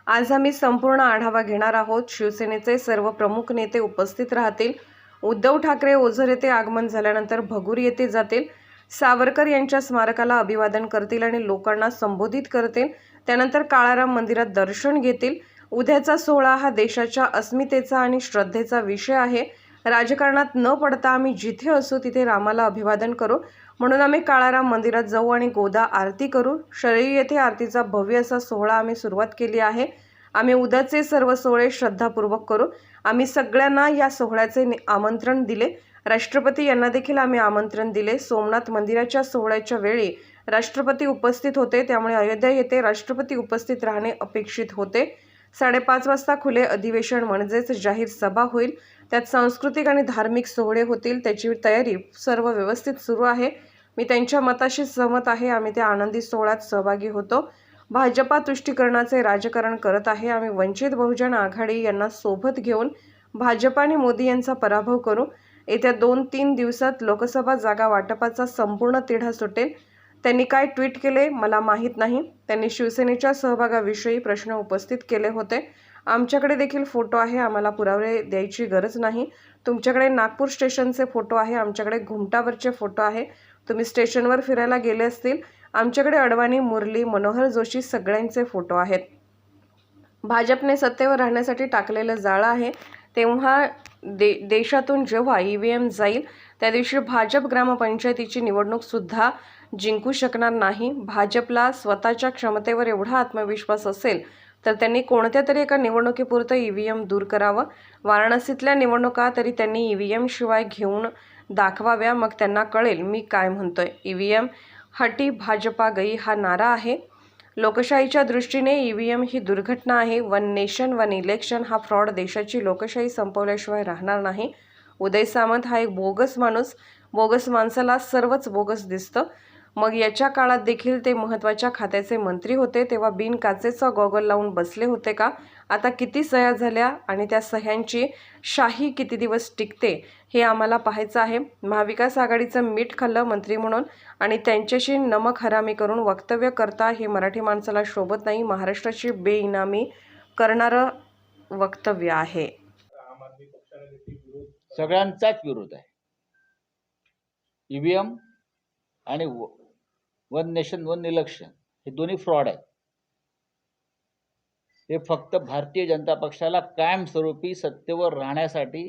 आज आम्ही संपूर्ण आढावा घेणार आहोत। शिवसेनेचे सर्व प्रमुख नेते उपस्थित राहतील। उद्धव ठाकरे ओझर येथे आगमन झाल्यानंतर भगूर येथे जातील। सावरकर यांच्या स्मारकाला अभिवादन करतील आणि लोकांना संबोधित करतील। त्यानंतर काळाराम मंदिरात दर्शन घेतील। उद्याचा सोहळा हा देशाच्या अस्मितेचा आणि श्रद्धेचा विषय आहे। राजकारणात न पडता आम्ही जिथे असू तिथे रामाला अभिवादन करू, म्हणून आम्ही काळाराम मंदिरात जाऊ आणि गोदा आरती करू। शरयू येथे आरतीचा भव्य असा सोहळा आम्ही सुरुवात केली आहे। आम्ही उद्याचे सर्व सोहळे श्रद्धापूर्वक करू। आम्ही सगळ्यांना या सोहळ्याचे आमंत्रण दिले। राष्ट्रपती यांना देखील आम्ही आमंत्रण दिले। सोमनाथ मंदिराच्या सोहळ्याच्या वेळी राष्ट्रपती उपस्थित होते, त्यामुळे अयोध्या येथे राष्ट्रपती उपस्थित राहणे अपेक्षित होते। 5:30 वाजता खुले अधिवेशन म्हणजेच जाहीर सभा होईल। त्यात सांस्कृतिक आणि धार्मिक सोहळे होतील। त्याची तयारी सर्व व्यवस्थित सुरू आहे। मी त्यांच्या मताशी सहमत आहे। आम्ही त्या आनंदी सोहळ्यात सहभागी होतो। भाजपा तुष्टीकरणाचे राजकारण करत आहे। आम्ही वंचित बहुजन आघाडी यांना सोबत घेऊन भाजप आणि मोदी यांचा पराभव करू। येत्या 2-3 दिवसात लोकसभा जागा वाटपाचा संपूर्ण तिढा सुटेल। त्यांनी काय ट्विट केले मला माहीत नाही। त्यांनी शिवसेनेच्या सहभागाविषयी प्रश्न उपस्थित केले होते। आमच्याकडे देखील फोटो आहे, आम्हाला पुरावे द्यायची गरज नाही। तुमच्याकडे नागपूर स्टेशनचे फोटो आहे, आमच्याकडे घुमटावरचे फोटो आहे। तुम्ही स्टेशनवर फिरायला गेले असतील। आमच्याकडे अडवाणी, मुरली मनोहर जोशी सगळ्यांचे फोटो आहेत। भाजपने सत्तेवर राहण्यासाठी टाकलेलं जाळं आहे। तेव्हा देशातून जेव्हा ईव्हीएम जाईल त्या दिवशी भाजप ग्रामपंचायतीची निवडणूक सुद्धा जिंकू शकणार नाही। भाजपला स्वतःच्या क्षमतेवर एवढा आत्मविश्वास असेल तर त्यांनी कोणत्या तरी एका निवडणुकीपुरतं ईव्हीएम दूर करावं। वाराणसीतल्या निवडणुका तरी त्यांनी ईव्हीएम शिवाय घेऊन दाखवाव्या, मग त्यांना कळेल मी काय म्हणतोय। ईव्हीएम हटी भाजपा गई हा नारा आहे। लोकशाहीच्या दृष्टीने ईव्हीएम ही दुर्घटना आहे। वन नेशन वन इलेक्शन हा फ्रॉड देशाची लोकशाही संपवल्याशिवाय राहणार नाही। उदय सामंत हा एक बोगस माणूस, बोगस माणसाला सर्वच बोगस दिसतं। मग याच्या काळात देखील ते महत्त्वाच्या खात्याचे मंत्री होते, तेव्हा बिनकाचेचा गॉगल लावून बसले होते का? आता किती सह्या झाल्या आणि त्या सह्यांची शाही किती दिवस टिकते हे आम्हाला पाहायचं आहे। महाविकास आघाडीचं मीठ खाल्लं मंत्री म्हणून आणि त्यांच्याशी नमक हरामी करून वक्तव्य करता हे मराठी माणसाला शोभत नाही। महाराष्ट्राची बेईमानी करणारं वक्तव्य आहे। सगळ्यांचाच विरोध आहे। ईव्हीएम आणि वन नेशन वन इलेक्शन हे दोन्ही फ्रॉड आहेत। हे फक्त भारतीय जनता पक्षाला कायमस्वरूपी सत्तेवर राहण्यासाठी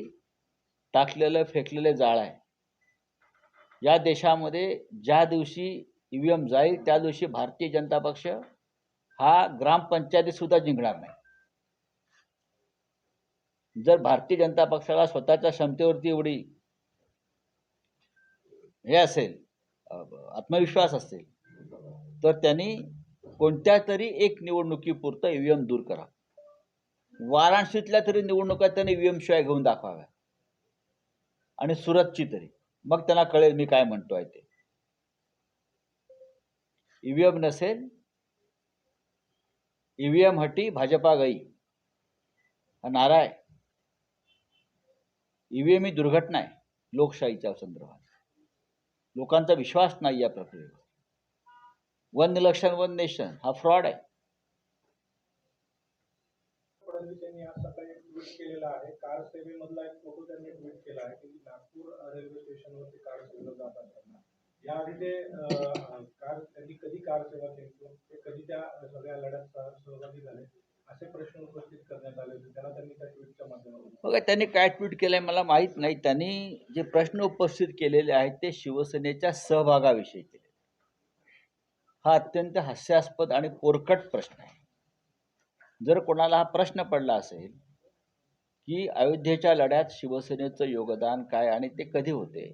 टाकलेलं फेकलेले जाळ आहे। या देशामध्ये ज्या दिवशी ईव्हीएम जाईल त्या दिवशी भारतीय जनता पक्ष हा ग्रामपंचायती सुद्धा जिंकणार नाही। जर भारतीय जनता पक्षाला स्वतःच्या क्षमतेवरती एवढी हे असेल, आत्मविश्वास असेल, तर त्यांनी कोणत्या तरी एक निवडणुकीपुरतं ईव्हीएम दूर करा। वाराणसीतल्या तरी निवडणुका त्यांनी ईव्हीएम शिवाय घेऊन दाखवाव्या आणि सुरतची तरी, मग त्यांना कळेल मी काय म्हणतोय ते। ईव्हीएम नसेल, ईव्हीएम हटी भाजपा गई हा नारा आहे। ईव्हीएम ही दुर्घटना आहे लोकशाहीच्या संदर्भात। लोकांचा विश्वास नाही या प्रक्रियेवर। वन इलेक्शन वन नेशन हा फ्रॉड आहे। त्यांनी आज सकाळी ट्विट केलेला आहे। कार सेवेमधला एक फोटो त्यांनी ट्विट केला आहे की नागपूर रेल्वे स्टेशनवरती कार सेवेला जात असताना याआधी ते त्यांनी कधी कार सेवा केली, ते कधी त्या सगळ्या लढ्यात सहभागी झाले असे प्रश्न उपस्थित करण्यात आले होते। त्यांनी त्या ट्विटच्या माध्यमातून बघा त्यांनी काय ट्विट केलंय मला माहीत नाही। त्यांनी जे प्रश्न उपस्थित केलेले आहेत ते शिवसेनेच्या सहभागाविषयी केले। हा अत्यंत हास्यास्पद आणि पोरकट प्रश्न आहे। जर कोणाला हा प्रश्न पडला असेल की अयोध्येच्या लढ्यात शिवसेनेचं योगदान काय आणि ते कधी होते,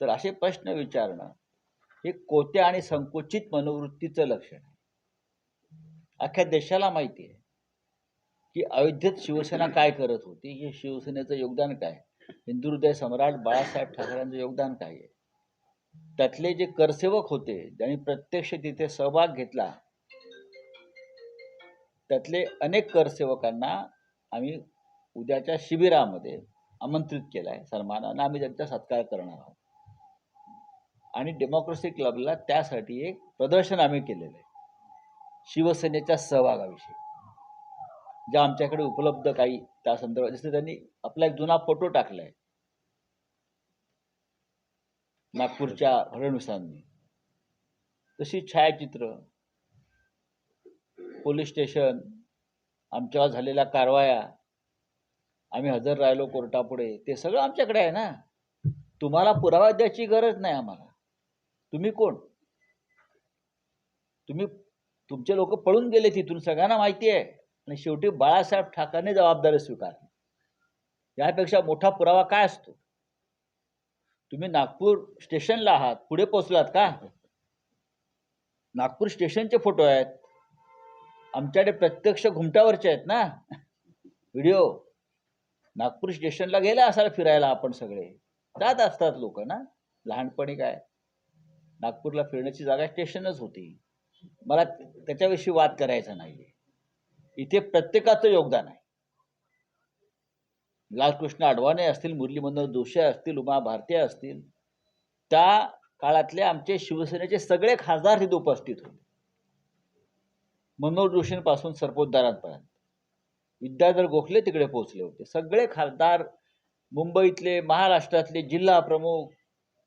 तर असे प्रश्न विचारणं हे कोत्या आणि संकुचित मनोवृत्तीचं लक्षण आहे। अख्ख्या देशाला माहिती आहे की अयोध्येत शिवसेना काय करत होती, हे शिवसेनेचं योगदान काय, हिंदू हृदय सम्राट बाळासाहेब ठाकरेंचं योगदान काय आहे। त्यातले जे करसेवक होते ज्यांनी प्रत्यक्ष तिथे सहभाग घेतला, त्यातले अनेक करसेवकांना आम्ही उद्याच्या शिबिरामध्ये आमंत्रित केलं आहे सन्मानानं। आम्ही त्यांचा सत्कार करणार आहोत आणि डेमोक्रेसी क्लबला त्यासाठी एक प्रदर्शन आम्ही केलेलं आहे शिवसेनेच्या सहभागाविषयी। ज्या आमच्याकडे उपलब्ध काही त्या संदर्भात, जसं त्यांनी आपला एक जुना फोटो टाकलाय नागपूरच्या फडणवीसांनी, तशी छायाचित्र, पोलीस स्टेशन, आमच्यावर झालेल्या कारवाया, आम्ही हजर राहिलो कोर्टापुढे, ते सगळं आमच्याकडे आहे ना. तुम्हाला पुरावा द्यायची गरज नाही आम्हाला. तुम्ही कोण? तुमचे लोक पळून गेले तिथून, सगळ्यांना माहिती आहे. आणि शेवटी बाळासाहेब ठाकरेंनी जबाबदारी स्वीकारली. यापेक्षा मोठा पुरावा काय असतो? तुम्ही नागपूर स्टेशनला आहात, पुढे पोहोचलात का? नागपूर स्टेशनचे फोटो आहेत आमच्याकडे, प्रत्यक्ष घुमटावरचे आहेत ना व्हिडिओ. नागपूर स्टेशनला गेला असाल फिरायला, आपण सगळे जात असतात लोक ना. लहानपणी काय नागपूरला फिरण्याची जागा स्टेशनच होती. मला त्याच्याविषयी वाद करायचा नाहीये. इथे प्रत्येकाचं योगदान आहे. लालकृष्ण अडवाणी असतील, मुरली मनोहर जोशी असतील, उमा भारती असतील, त्या काळातले आमचे शिवसेनेचे सगळे खासदार तिथे उपस्थित होते. मनोहर जोशींपासून सरपोतदारांपर्यंत. विद्याधर गोखले तिकडे पोहोचले होते. सगळे खासदार, मुंबईतले, महाराष्ट्रातले जिल्हा प्रमुख,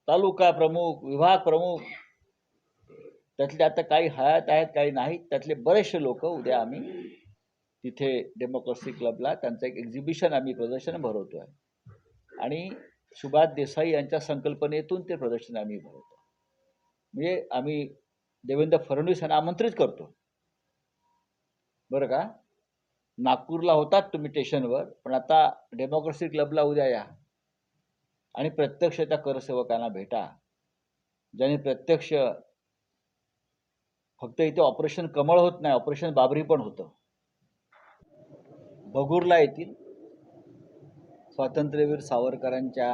तालुका प्रमुख, विभाग प्रमुख, त्यातले आता काही हयात आहेत काही नाहीत, त्यातले बरेचसे लोक उद्या आम्ही तिथे डेमोक्रेसी क्लबला त्यांचं एक एक्झिबिशन, आम्ही प्रदर्शन भरवतो आहे. आणि सुभाष देसाई यांच्या संकल्पनेतून ते प्रदर्शन आम्ही भरवतो. म्हणजे आम्ही देवेंद्र फडणवीस यांना आमंत्रित करतो, बरं का. नागपूरला होतात तुम्ही स्टेशनवर, पण आता डेमोक्रेसी क्लबला उद्या या आणि प्रत्यक्ष त्या करसेवकांना भेटा, ज्यांनी प्रत्यक्ष, फक्त इथे ऑपरेशन कमळ होत नाही, ऑपरेशन बाबरी पण होतं. भगूरला येतील, स्वातंत्र्यवीर सावरकरांच्या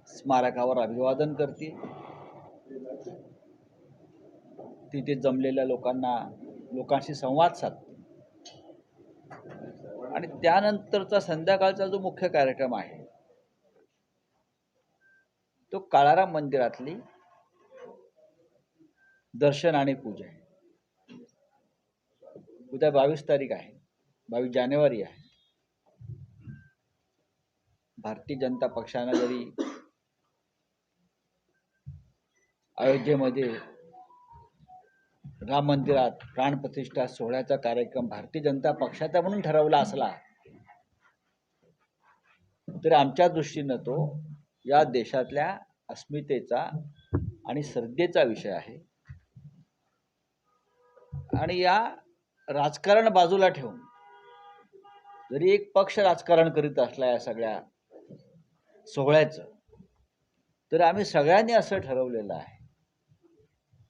स्मारकावर अभिवादन करतील, तिथे जमलेल्या लोकांशी संवाद साधतील. आणि त्यानंतरचा संध्याकाळचा जो मुख्य कार्यक्रम आहे तो काळाराम मंदिरातली दर्शन आणि पूजा आहे. उद्या 22 तारीख आहे, 22 जानेवारी आहे. भारतीय जनता पक्षानं जरी अयोध्येमध्ये राम मंदिरात प्राणप्रतिष्ठा सोहळ्याचा कार्यक्रम भारतीय जनता पक्षाचा म्हणून ठरवला असला, तर आमच्या दृष्टीनं तो या देशातल्या अस्मितेचा आणि श्रद्धेचा विषय आहे. आणि या राजकारण बाजूला ठेवून, जरी एक पक्ष राजकारण करीत असला या सगळ्या सोहळ्याचं, तर आम्ही सगळ्यांनी असं ठरवलेलं आहे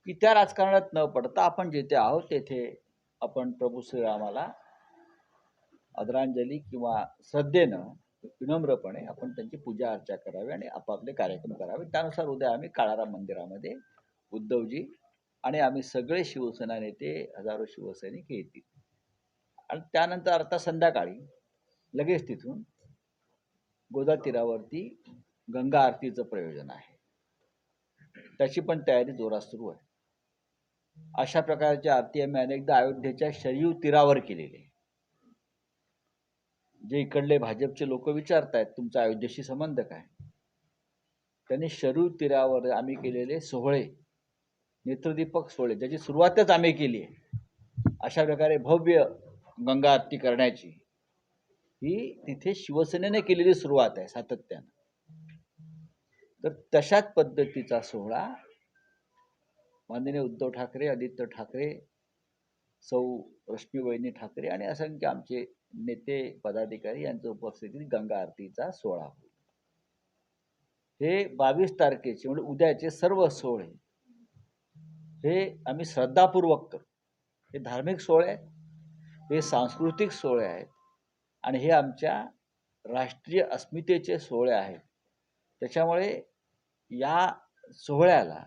की त्या राजकारणात न पडता आपण जिथे आहोत तेथे आपण प्रभू श्रीरामाला आदरांजली किंवा श्रद्धेनं, विनम्रपणे आपण त्यांची पूजा अर्चा करावी आणि आपापले कार्यक्रम करावे. त्यानुसार उद्या आम्ही काळाराम मंदिरामध्ये उद्धवजी आणि आम्ही सगळे शिवसेना नेते, हजारो शिवसैनिक येतील. आणि त्यानंतर आता संध्याकाळी लगेच तिथून गोदा तीरावरती गंगा आरतीचं प्रयोजन आहे, त्याची पण तयारी जोरात सुरू आहे. अशा प्रकारची आरती आम्ही अनेकदा अयोध्येच्या शरयू तीरावर केलेली आहे. जे इकडले भाजपचे लोक विचारतायत तुमचा अयोध्येशी संबंध काय, त्यांनी शरयू तीरावर आम्ही केलेले सोहळे, नेत्रदीपक सोहळे, ज्याची सुरुवातच आम्ही केली आहे, अशा प्रकारे भव्य गंगा आरती करण्याची ही तिथे शिवसेनेने केलेली सुरुवात आहे सातत्यानं. तर तशाच पद्धतीचा सोहळा माननीय उद्धव ठाकरे, आदित्य ठाकरे, सौ रश्मीवहिनी ठाकरे आणि असंख्य आमचे नेते पदाधिकारी यांच्या उपस्थितीत गंगा आरतीचा सोहळा होईल. हे 22 तारखेचे म्हणजे उद्याचे सर्व सोहळे हे आम्ही श्रद्धापूर्वक करतो. हे धार्मिक सोहळे आहेत, हे सांस्कृतिक सोहळे आहेत आणि हे आमच्या राष्ट्रीय अस्मितेचे सोहळे आहेत. त्याच्यामुळे या सोहळ्याला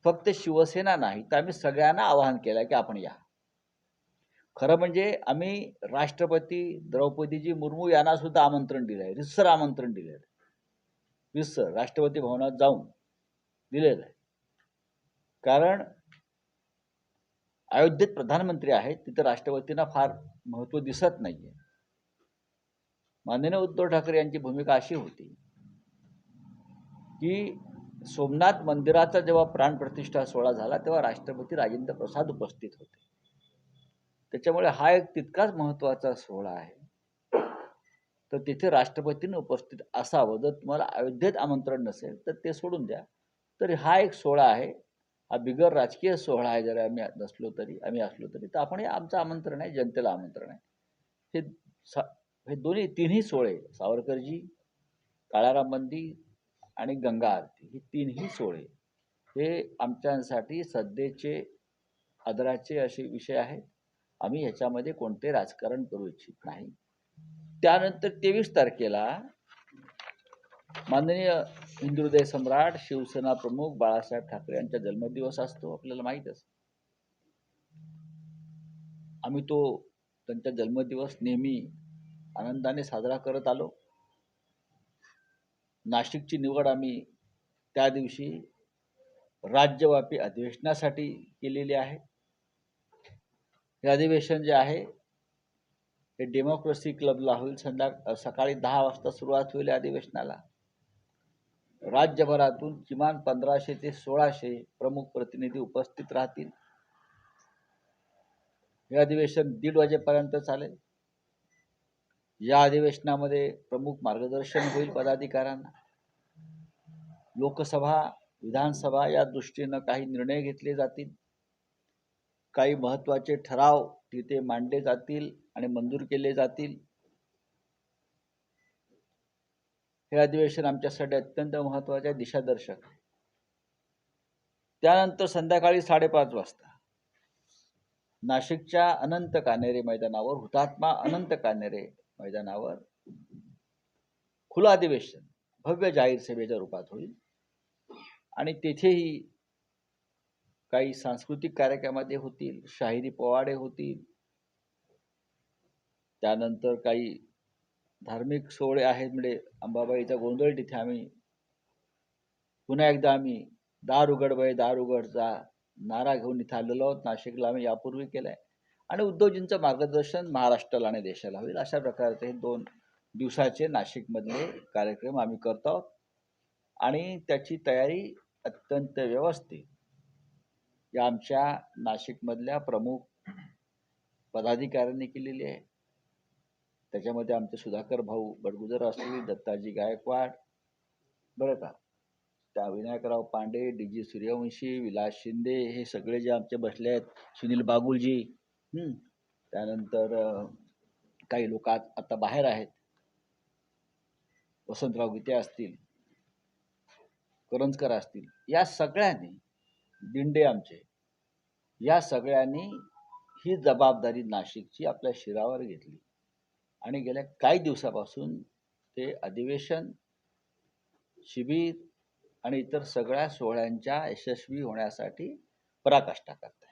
फक्त शिवसेना नाही तर आम्ही सगळ्यांना आवाहन केलं की आपण या. खरं म्हणजे आम्ही राष्ट्रपती द्रौपदीजी मुर्मू यांना सुद्धा आमंत्रण दिलं आहे, रितसर आमंत्रण दिलेलं आहे, रितसर राष्ट्रपती भवनात जाऊन दिलेलं आहे. कारण अयोध्येत प्रधानमंत्री आहेत, तिथं राष्ट्रपतींना फार महत्त्व दिसत नाहीये. माननीय उद्धव ठाकरे यांची भूमिका अशी होती की सोमनाथ मंदिराचा जेव्हा प्राणप्रतिष्ठा सोहळा झाला तेव्हा राष्ट्रपती राजेंद्र प्रसाद उपस्थित होते. त्याच्यामुळे हा एक तितकाच महत्त्वाचा सोहळा आहे. तर तिथे राष्ट्रपतींनी उपस्थित असावं. जर तुम्हाला अयोध्येत आमंत्रण नसेल तर ते सोडून द्या. तर हा एक सोहळा आहे, हा बिगर राजकीय सोहळा आहे. जर आम्ही असलो तरी तर आपण हे आमचं आमंत्रण आहे, जनतेला आमंत्रण आहे. हे तिन्ही सोहळे, सावरकरजी, काळाराम मंदिर आणि गंगा आरती, हे तिन्ही सोहळे हे आमच्यासाठी सध्याचे आदराचे असे विषय आहेत. आम्ही ह्याच्यामध्ये कोणते राजकारण करू इच्छित नाही. त्यानंतर 23 तारखेला माननीय हिंदुहृदय सम्राट शिवसेना प्रमुख बाळासाहेब ठाकरे यांचा जन्मदिवस असतो, आपल्याला माहीत असतं. आम्ही तो त्यांचा जन्मदिवस नेहमी आनंदाने साजरा करत आलो. नाशिकची निवड आम्ही त्या दिवशी राज्यव्यापी अधिवेशनासाठी केलेली आहे. हे अधिवेशन जे आहे हे डेमोक्रेसी क्लबला होईल. सकाळी 10 वाजता सुरुवात होईल अधिवेशनाला. राज्यभरातून किमान 1500 ते 1600 प्रमुख प्रतिनिधी उपस्थित राहतील. हे अधिवेशन 1:30 वाजेपर्यंत चालेल. या अधिवेशनामध्ये प्रमुख मार्गदर्शन होईल पदाधिकाऱ्यांना. लोकसभा, विधानसभा या दृष्टीनं काही निर्णय घेतले जातील. काही महत्त्वाचे ठराव तिथे मांडले जातील आणि मंजूर केले जातील. हे अधिवेशन आमच्यासाठी अत्यंत महत्त्वाचे आहे, दिशादर्शक आहे. त्यानंतर संध्याकाळी 5:30 वाजता नाशिकच्या अनंत कान्हेरे मैदानावर, हुतात्मा अनंत कान्हेरे मैदानावर खुलं अधिवेशन भव्य जाहीर सभेच्या रूपात होईल. आणि तेथेही काही सांस्कृतिक कार्यक्रमामध्ये होतील, शाहिरी पोवाडे होतील. त्यानंतर काही धार्मिक सोहळे आहेत. म्हणजे अंबाबाईचा गोंधळ तिथे आम्ही पुन्हा एकदा आम्ही दार उघड बाई दार उघडचा नारा घेऊन इथे आलेलो आहोत. नाशिकला आम्ही यापूर्वी केलाय. आणि उद्धवजींचं मार्गदर्शन महाराष्ट्राला आणि देशाला होईल. अशा प्रकारचे 2 दिवसाचे नाशिकमधले कार्यक्रम आम्ही करतो आहोत. आणि त्याची तयारी अत्यंत व्यवस्थित या आमच्या नाशिकमधल्या प्रमुख पदाधिकाऱ्यांनी केलेली आहे. त्याच्यामध्ये आमचे सुधाकर भाऊ बडगुजर असतील, दत्ताजी गायकवाड, बरं का, त्या विनायकराव पांडे, DG सूर्यवंशी, विलास शिंदे, हे सगळे जे आमचे बसले आहेत, सुनील बागुलजी, त्यानंतर काही लोक आता बाहेर आहेत, वसंतराव गीते असतील, करंजकर असतील, या सगळ्यांनी, दिंडे आमचे, या सगळ्यांनी ही जबाबदारी नाशिकची आपल्या शिरावर घेतली. आणि गेल्या काही दिवसापासून ते अधिवेशन, शिबिर आणि इतर सगळ्या सोहळ्यांच्या यशस्वी होण्यासाठी पराकाष्ठा करत आहे.